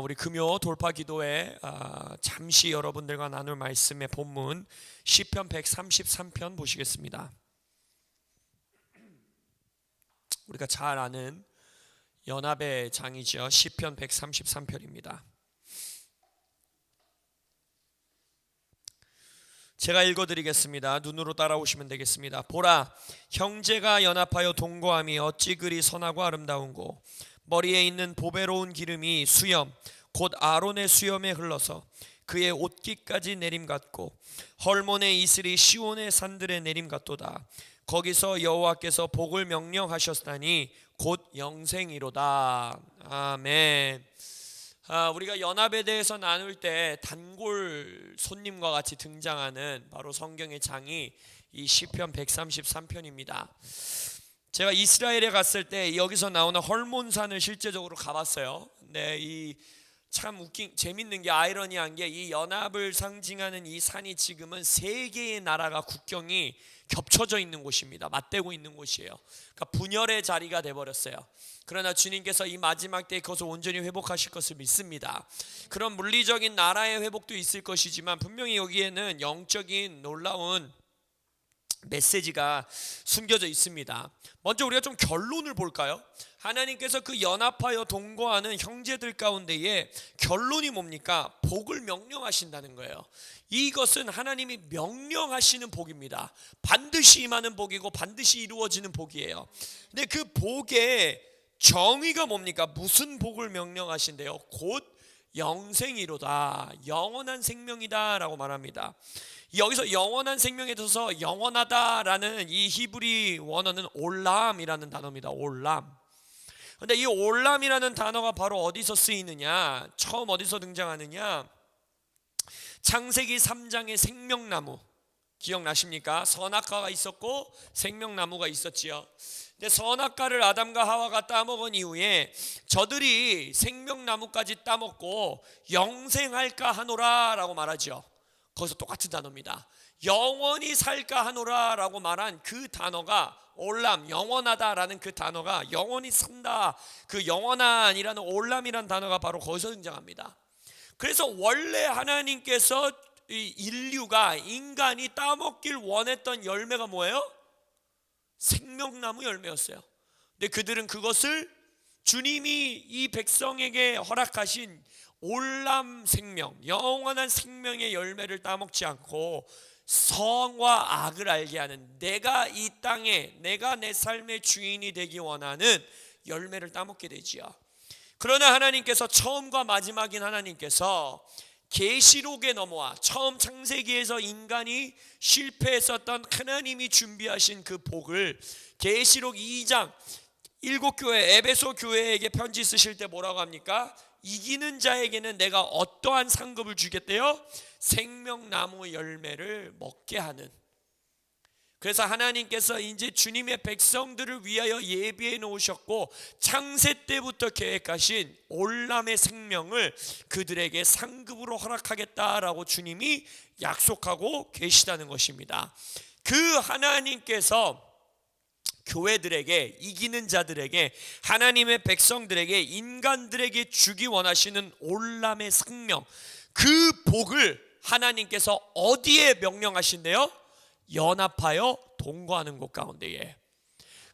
우리 금요 돌파 기도회 잠시 여러분들과 나눌 말씀의 본문 시편 133편 보시겠습니다. 우리가 잘 아는 연합의 장이죠. 시편 133편입니다. 제가 읽어드리겠습니다. 눈으로 따라오시면 되겠습니다. 보라, 형제가 연합하여 동거함이 어찌 그리 선하고 아름다운고, 머리에 있는 보배로운 기름이 수염 곧 아론의 수염에 흘러서 그의 옷깃까지 내림같고, 헐몬의 이슬이 시온의 산들의 내림같도다. 거기서 여호와께서 복을 명령하셨다니 곧 영생이로다. 아멘. 우리가 연합에 대해서 나눌 때 단골 손님과 같이 등장하는 바로 성경의 장이 이 시편 133편입니다. 제가 이스라엘에 갔을 때 여기서 나오는 헐몬산을 실제적으로 가봤어요. 근데 이 참 재밌는 게, 아이러니한 게, 이 연합을 상징하는 이 산이 지금은 세 개의 나라가 국경이 겹쳐져 있는 곳입니다. 맞대고 있는 곳이에요. 그러니까 분열의 자리가 돼버렸어요. 그러나 주님께서 이 마지막 때에 그것을 온전히 회복하실 것을 믿습니다. 그런 물리적인 나라의 회복도 있을 것이지만 분명히 여기에는 영적인 놀라운 메시지가 숨겨져 있습니다. 먼저 우리가 좀 결론을 볼까요? 하나님께서 그 연합하여 동거하는 형제들 가운데에 결론이 뭡니까? 복을 명령하신다는 거예요. 이것은 하나님이 명령하시는 복입니다. 반드시 임하는 복이고 반드시 이루어지는 복이에요. 근데 그 복의 정의가 뭡니까? 무슨 복을 명령하신대요? 곧 영생이로다, 영원한 생명이다 라고 말합니다. 여기서 영원한 생명에 있어서 영원하다라는 이 히브리 원어는 올람이라는 단어입니다. 올람. 근데 이 올람이라는 단어가 바로 어디서 쓰이느냐, 처음 어디서 등장하느냐, 창세기 3장의 생명나무 기억나십니까? 선악과가 있었고 생명나무가 있었지요. 근데 선악과를 아담과 하와가 따먹은 이후에 저들이 생명나무까지 따먹고 영생할까 하노라 라고 말하죠. 거기서 똑같은 단어입니다. 영원히 살까 하노라 라고 말한 그 단어가 올람, 영원하다라는 그 단어가 영원히 산다, 그 영원한이라는 올람이라는 단어가 바로 거기서 등장합니다. 그래서 원래 하나님께서 이 인류가, 인간이 따먹길 원했던 열매가 뭐예요? 생명나무 열매였어요. 근데 그들은 그것을 주님이 이 백성에게 허락하신 올람 생명, 영원한 생명의 열매를 따먹지 않고 성과 악을 알게 하는, 내가 이 땅에, 내가 내 삶의 주인이 되기 원하는 열매를 따먹게 되지요. 그러나 하나님께서, 처음과 마지막인 하나님께서 계시록에 넘어와 처음 창세기에서 인간이 실패했었던 하나님이 준비하신 그 복을 계시록 2장 7교회 에베소 교회에게 편지 쓰실 때 뭐라고 합니까? 이기는 자에게는 내가 어떠한 상급을 주겠대요? 생명나무 열매를 먹게 하는. 그래서 하나님께서 이제 주님의 백성들을 위하여 예비해 놓으셨고 창세 때부터 계획하신 올람의 생명을 그들에게 상급으로 허락하겠다라고 주님이 약속하고 계시다는 것입니다. 그 하나님께서 교회들에게, 이기는 자들에게, 하나님의 백성들에게, 인간들에게 주기 원하시는 올람의 생명, 그 복을 하나님께서 어디에 명령하신대요? 연합하여 동거하는 곳 가운데에.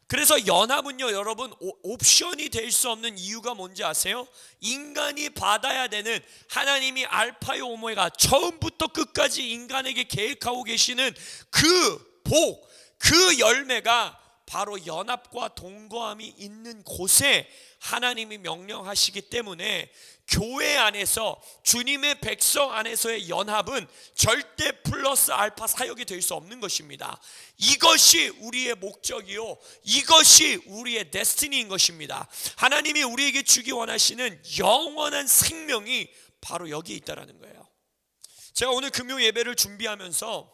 그래서 연합은요, 여러분, 옵션이 될 수 없는 이유가 뭔지 아세요? 인간이 받아야 되는, 하나님이 알파요 오메가, 처음부터 끝까지 인간에게 계획하고 계시는 그 복, 그 열매가 바로 연합과 동거함이 있는 곳에 하나님이 명령하시기 때문에 교회 안에서, 주님의 백성 안에서의 연합은 절대 플러스 알파 사역이 될 수 없는 것입니다. 이것이 우리의 목적이요, 이것이 우리의 데스티니인 것입니다. 하나님이 우리에게 주기 원하시는 영원한 생명이 바로 여기에 있다는 거예요. 제가 오늘 금요 예배를 준비하면서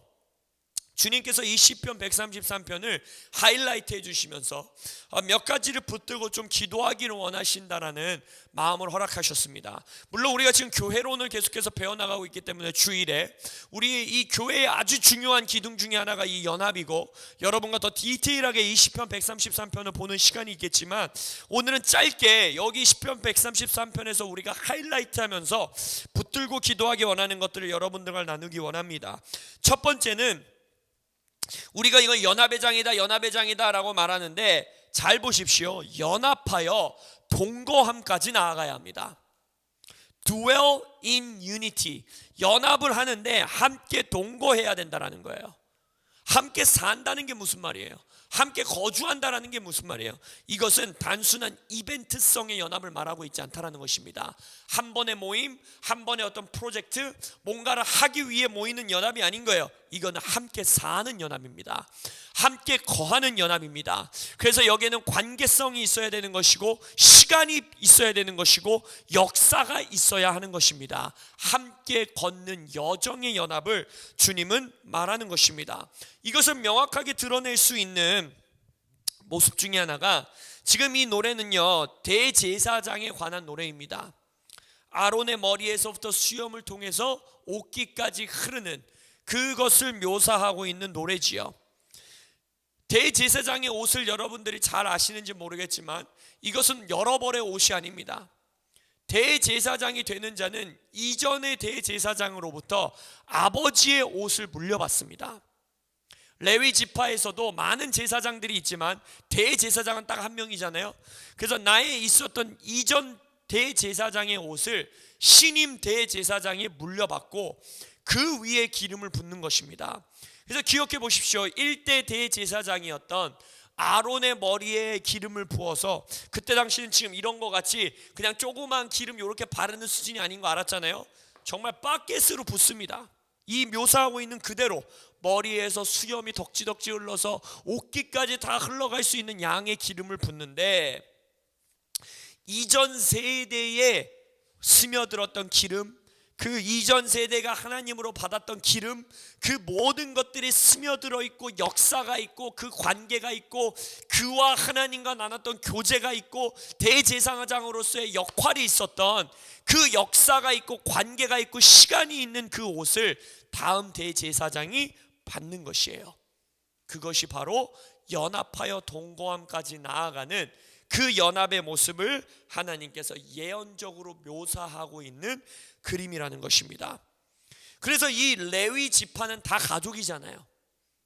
주님께서 이 시편 133편을 하이라이트 해주시면서 몇 가지를 붙들고 좀 기도하기를 원하신다라는 마음을 허락하셨습니다. 물론 우리가 지금 교회론을 계속해서 배워나가고 있기 때문에 주일에 우리 이 교회의 아주 중요한 기둥 중에 하나가 이 연합이고, 여러분과 더 디테일하게 이 시편 133편을 보는 시간이 있겠지만, 오늘은 짧게 여기 시편 133편에서 우리가 하이라이트 하면서 붙들고 기도하기 원하는 것들을 여러분들과 나누기 원합니다. 첫 번째는 우리가 이건 연합의 장이다 라고 말하는데, 잘 보십시오. 연합하여 동거함까지 나아가야 합니다. Dwell in unity. 연합을 하는데 함께 동거해야 된다는 거예요. 함께 산다는 게 무슨 말이에요? 함께 거주한다는 게 무슨 말이에요? 이것은 단순한 이벤트성의 연합을 말하고 있지 않다는 것입니다. 한 번의 모임, 한 번의 어떤 프로젝트, 뭔가를 하기 위해 모이는 연합이 아닌 거예요. 이거는 함께 사는 연합입니다. 함께 거하는 연합입니다. 그래서 여기에는 관계성이 있어야 되는 것이고, 시간이 있어야 되는 것이고, 역사가 있어야 하는 것입니다. 함께 걷는 여정의 연합을 주님은 말하는 것입니다. 이것을 명확하게 드러낼 수 있는 모습 중에 하나가, 지금 이 노래는요, 대제사장에 관한 노래입니다. 아론의 머리에서부터 수염을 통해서 옷깃까지 흐르는 그것을 묘사하고 있는 노래지요. 대제사장의 옷을 여러분들이 잘 아시는지 모르겠지만, 이것은 여러 벌의 옷이 아닙니다. 대제사장이 되는 자는 이전의 대제사장으로부터 아버지의 옷을 물려받습니다. 레위 지파에서도 많은 제사장들이 있지만 대제사장은 딱 한 명이잖아요. 그래서 나에 있었던 이전 대제사장의 옷을 신임 대제사장이 물려받고 그 위에 기름을 붓는 것입니다. 그래서 기억해 보십시오. 1대 대제사장이었던 아론의 머리에 기름을 부어서, 그때 당시는 지금 이런 거 같이 그냥 조그만 기름 이렇게 바르는 수준이 아닌 거 알았잖아요. 정말 바켓으로 붓습니다. 이 묘사하고 있는 그대로 머리에서 수염이 덕지덕지 흘러서 옷깃까지 다 흘러갈 수 있는 양의 기름을 붓는데, 이전 세대에 스며들었던 기름, 그 이전 세대가 하나님으로 받았던 기름, 그 모든 것들이 스며들어 있고 역사가 있고 그 관계가 있고 그와 하나님과 나눴던 교제가 있고 대제사장으로서의 역할이 있었던 그 역사가 있고 관계가 있고 시간이 있는 그 옷을 다음 대제사장이 받는 것이에요. 그것이 바로 연합하여 동거함까지 나아가는 그 연합의 모습을 하나님께서 예언적으로 묘사하고 있는 그림이라는 것입니다. 그래서 이 레위 지파는 다 가족이잖아요.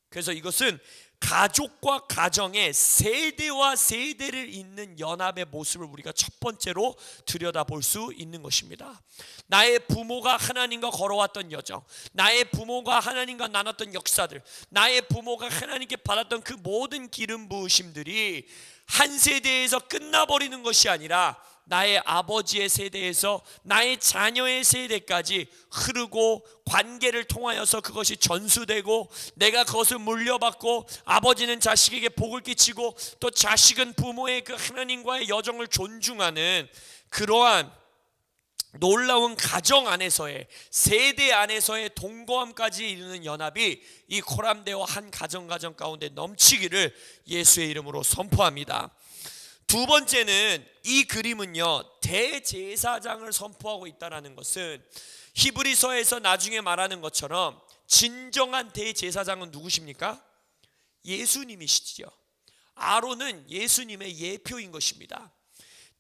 그래서 이것은 가족과 가정의 세대와 세대를 잇는 연합의 모습을 우리가 첫 번째로 들여다볼 수 있는 것입니다. 나의 부모가 하나님과 걸어왔던 여정, 나의 부모가 하나님과 나눴던 역사들, 나의 부모가 하나님께 받았던 그 모든 기름 부으심들이 한 세대에서 끝나버리는 것이 아니라 나의 아버지의 세대에서 나의 자녀의 세대까지 흐르고 관계를 통하여서 그것이 전수되고, 내가 그것을 물려받고, 아버지는 자식에게 복을 끼치고 또 자식은 부모의 그 하나님과의 여정을 존중하는 그러한 놀라운 가정 안에서의, 세대 안에서의 동거함까지 이르는 연합이 이 코람데오 한 가정 가운데 넘치기를 예수의 이름으로 선포합니다. 두 번째는, 이 그림은요, 대제사장을 선포하고 있다는 것은 히브리서에서 나중에 말하는 것처럼 진정한 대제사장은 누구십니까? 예수님이시죠. 아론은 예수님의 예표인 것입니다.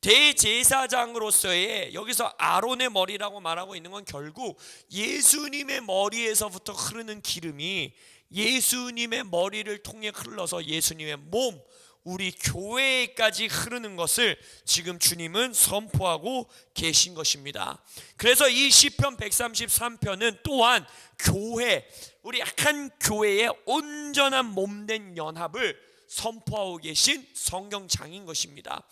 대제사장으로서의, 여기서 아론의 머리라고 말하고 있는 건 결국 예수님의 머리에서부터 흐르는 기름이 예수님의 머리를 통해 흘러서 예수님의 몸, 우리 교회까지 흐르는 것을 지금 주님은 선포하고 계신 것입니다. 그래서 이 시편 133편은 또한 교회, 우리 한 교회의 온전한 몸된 연합을 선포하고 계신 성경장인 것입니다.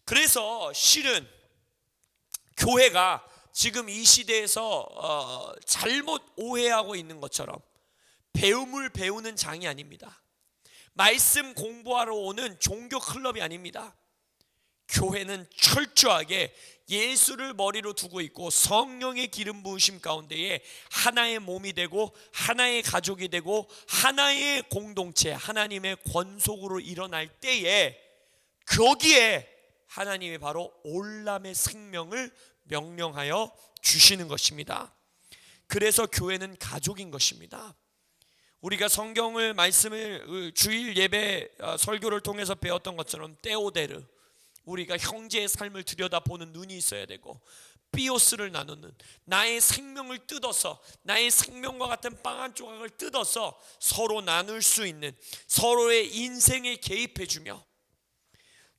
그래서 실은 교회가 지금 이 시대에서 잘못 오해하고 있는 것처럼 배움을 배우는 장이 아닙니다. 말씀 공부하러 오는 종교 클럽이 아닙니다. 교회는 철저하게 예수를 머리로 두고 있고 성령의 기름 부으심 가운데에 하나의 몸이 되고 하나의 가족이 되고 하나의 공동체, 하나님의 권속으로 일어날 때에 거기에 하나님이 바로 올람의 생명을 명령하여 주시는 것입니다. 그래서 교회는 가족인 것입니다. 우리가 성경을 말씀을 주일 예배 설교를 통해서 배웠던 것처럼 테오데르, 우리가 형제의 삶을 들여다보는 눈이 있어야 되고, 비오스를 나누는, 나의 생명을 뜯어서 나의 생명과 같은 빵 한 조각을 뜯어서 서로 나눌 수 있는, 서로의 인생에 개입해주며,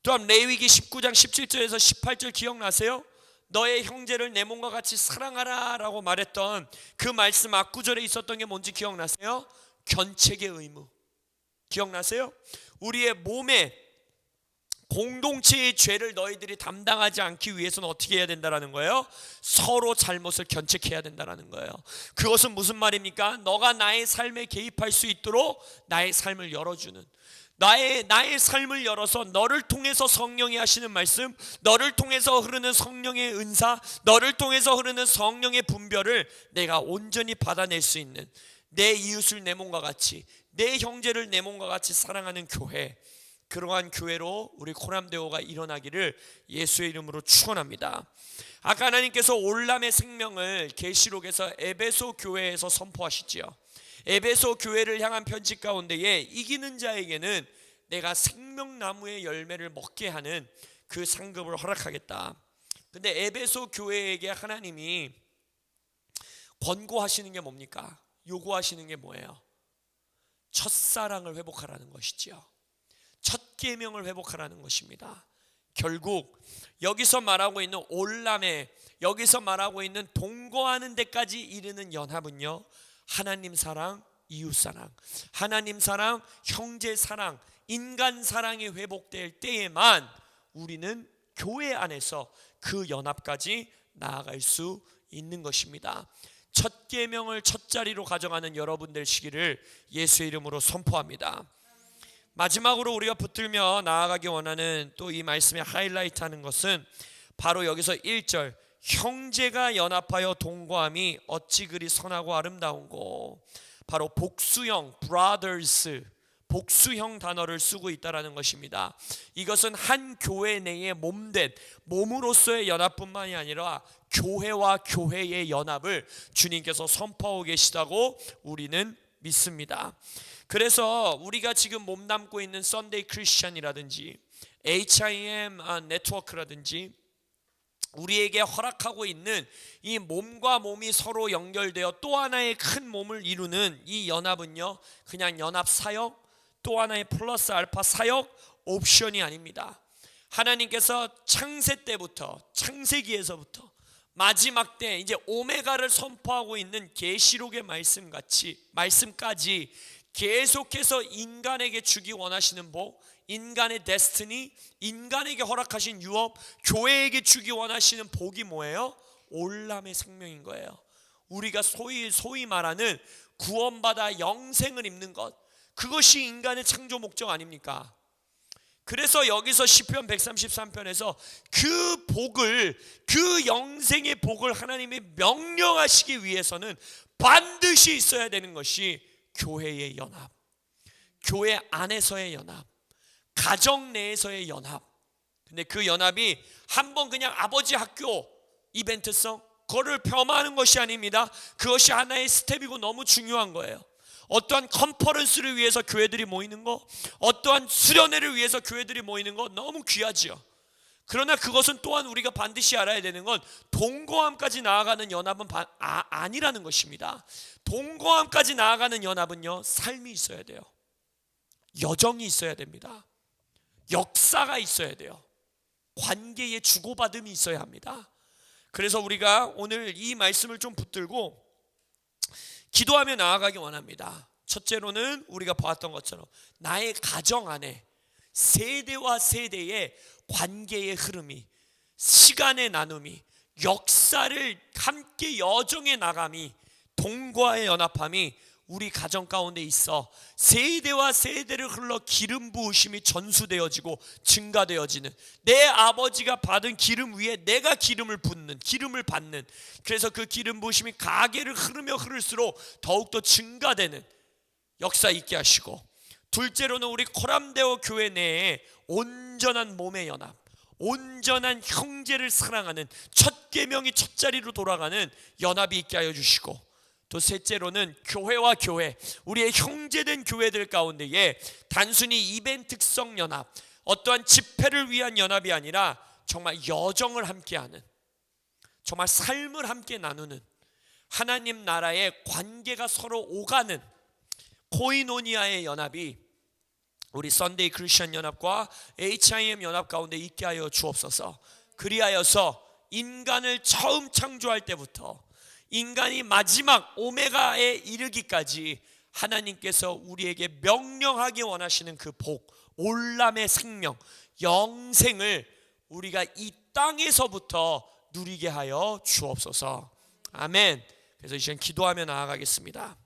또한 레위기 19장 17절에서 18절 기억나세요? 너의 형제를 내 몸과 같이 사랑하라 라고 말했던 그 말씀 앞구절에 있었던 게 뭔지 기억나세요? 견책의 의무. 기억나세요? 우리의 몸에 공동체의 죄를 너희들이 담당하지 않기 위해서는 어떻게 해야 된다라는 거예요? 서로 잘못을 견책해야 된다라는 거예요. 그것은 무슨 말입니까? 너가 나의 삶에 개입할 수 있도록 나의 삶을 열어주는, 나의 삶을 열어서 너를 통해서 성령이 하시는 말씀, 너를 통해서 흐르는 성령의 은사, 너를 통해서 흐르는 성령의 분별을 내가 온전히 받아낼 수 있는, 내 이웃을 내 몸과 같이, 내 형제를 내 몸과 같이 사랑하는 교회, 그러한 교회로 우리 코람데오가 일어나기를 예수의 이름으로 축원합니다. 아까 하나님께서 올람의 생명을 계시록에서 에베소 교회에서 선포하시지요. 에베소 교회를 향한 편지 가운데에 이기는 자에게는 내가 생명나무의 열매를 먹게 하는 그 상급을 허락하겠다. 근데 에베소 교회에게 하나님이 권고하시는 게 뭡니까? 요구하시는 게 뭐예요? 첫사랑을 회복하라는 것이지요. 첫 계명을 회복하라는 것입니다. 결국 여기서 말하고 있는 올람에, 여기서 말하고 있는 동거하는 데까지 이르는 연합은요, 하나님 사랑, 이웃 사랑, 하나님 사랑, 형제 사랑, 인간 사랑이 회복될 때에만 우리는 교회 안에서 그 연합까지 나아갈 수 있는 것입니다. 첫 계명을 첫 자리로 가져가는 여러분 되시기를 예수의 이름으로 선포합니다. 마지막으로 우리가 붙들며 나아가기 원하는 또 이 말씀의 하이라이트 하는 것은 바로 여기서 1절, 형제가 연합하여 동거함이 어찌 그리 선하고 아름다운고, 바로 복수형 brothers, 복수형 단어를 쓰고 있다는 것입니다. 이것은 한 교회 내의 몸된 몸으로서의 연합뿐만이 아니라 교회와 교회의 연합을 주님께서 선포하고 계시다고 우리는 믿습니다. 그래서 우리가 지금 몸담고 있는 썬데이 크리스천이라든지 HIM 네트워크라든지 우리에게 허락하고 있는 이 몸과 몸이 서로 연결되어 또 하나의 큰 몸을 이루는 이 연합은요, 그냥 연합 사역, 또 하나의 플러스 알파 사역 옵션이 아닙니다. 하나님께서 창세 때부터, 창세기에서부터 마지막 때 이제 오메가를 선포하고 있는 계시록의 말씀까지 계속해서 인간에게 주기 원하시는 복, 인간의 데스티니, 인간에게 허락하신 유업, 교회에게 주기 원하시는 복이 뭐예요? 올람의 생명인 거예요. 우리가 소위 말하는 구원받아 영생을 입는 것, 그것이 인간의 창조 목적 아닙니까? 그래서 여기서 시편 133편에서 그 복을, 그 영생의 복을 하나님이 명령하시기 위해서는 반드시 있어야 되는 것이 교회의 연합, 교회 안에서의 연합, 가정 내에서의 연합. 근데 그 연합이 한번 그냥 아버지 학교 이벤트성 그거를 폄하하는 것이 아닙니다. 그것이 하나의 스텝이고 너무 중요한 거예요. 어떠한 컨퍼런스를 위해서 교회들이 모이는 거, 어떠한 수련회를 위해서 교회들이 모이는 거 너무 귀하지요. 그러나 그것은 또한 우리가 반드시 알아야 되는 건 동거함까지 나아가는 연합은 아니라는 것입니다. 동거함까지 나아가는 연합은요, 삶이 있어야 돼요. 여정이 있어야 됩니다. 역사가 있어야 돼요. 관계의 주고받음이 있어야 합니다. 그래서 우리가 오늘 이 말씀을 좀 붙들고 기도하며 나아가기 원합니다. 첫째로는 우리가 보았던 것처럼 나의 가정 안에 세대와 세대의 관계의 흐름이, 시간의 나눔이, 역사를 함께 여정해 나감이, 동거의 연합함이 우리 가정 가운데 있어 세대와 세대를 흘러 기름 부으심이 전수되어지고 증가되어지는, 내 아버지가 받은 기름 위에 내가 기름을 붓는, 기름을 받는, 그래서 그 기름 부으심이 가계를 흐르며 흐를수록 더욱더 증가되는 역사 있게 하시고, 둘째로는 우리 코람데오 교회 내에 온전한 몸의 연합, 온전한 형제를 사랑하는 첫 계명이 첫 자리로 돌아가는 연합이 있게 하여 주시고, 또 셋째로는 교회와 교회, 우리의 형제된 교회들 가운데에 단순히 이벤트성 연합, 어떠한 집회를 위한 연합이 아니라 정말 여정을 함께하는, 정말 삶을 함께 나누는, 하나님 나라의 관계가 서로 오가는 코이노니아의 연합이 우리 썬데이 크리스천 연합과 HIM 연합 가운데 있게 하여 주옵소서. 그리하여서 인간을 처음 창조할 때부터 인간이 마지막 오메가에 이르기까지 하나님께서 우리에게 명령하기 원하시는 그 복, 올람의 생명, 영생을 우리가 이 땅에서부터 누리게 하여 주옵소서. 아멘. 그래서 이제 기도하며 나아가겠습니다.